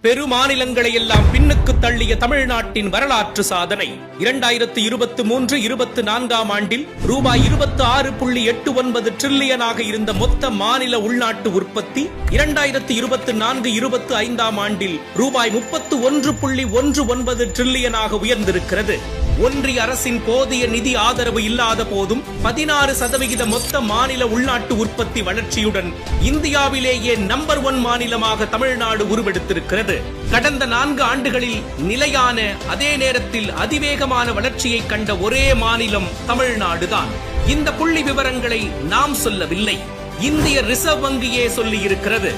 பெருமாநிலங்களை எல்லாம் பின்னுக்கு தள்ளிய தமிழ்நாட்டின் வரலாற்று சாதனை 2023-24 ஆண்டில் ரூபாய் 26.89 டிரில்லியனாக இருந்த மொத்த மாநில உள்நாட்டு உற்பத்தி 2024-25 ஆண்டில் ரூபாய் 31.19 டிரில்லியனாக உயர்ந்திருக்கிறது. ஒன்றிய அரசின் போதிய நிதி ஆதரவு இல்லாத போதும் 16% மொத்த மாநில உள்நாட்டு உற்பத்தி வளர்ச்சியுடன் இந்தியாவிலேயே நம்பர் 1 மாநிலமாக தமிழ்நாடு உருவெடுத்திருக்கிறது. கடந்த 4 ஆண்டுகளில் நிலையான அதே நேரத்தில் அதிவேகமான வளர்ச்சியை கண்ட ஒரே மாநிலம் தமிழ்நாடுதான். இந்த புள்ளி விவரங்களை நாம் சொல்லவில்லை, இந்திய ரிசர்வ் வங்கியே சொல்லி இருக்கிறது.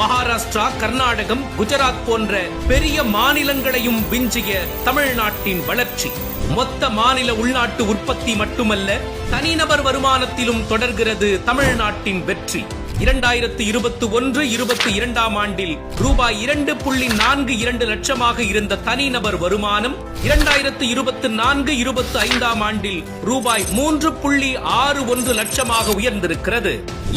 மகாராஷ்டிரா, கர்நாடகம், குஜராத் போன்ற பெரிய மாநிலங்களையும் விஞ்சிய தமிழ்நாட்டின் வளர்ச்சி மொத்த மாநில உள்நாட்டு உற்பத்தி மட்டுமல்ல, தனிநபர் வருமானத்திலும் தொடர்கிறது தமிழ்நாட்டின் வெற்றி. 2021-22 ஆண்டில் ரூபாய் 2.42 லட்சமாக இருந்த தனிநபர் வருமானம் 2024-25 ஆண்டில் ரூபாய் 3.61 லட்சமாக உயர்ந்திருக்கிறது.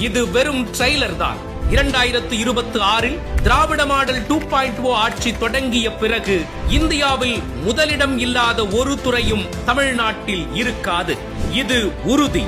இது வெறும் ட்ரெய்லர் தான். 2026 திராவிட மாடல் 2.0 ஆட்சி தொடங்கிய பிறகு இந்தியாவில் முதலிடம் இல்லாத ஒரு துறையும் தமிழ்நாட்டில் இருக்காது. இது உறுதி.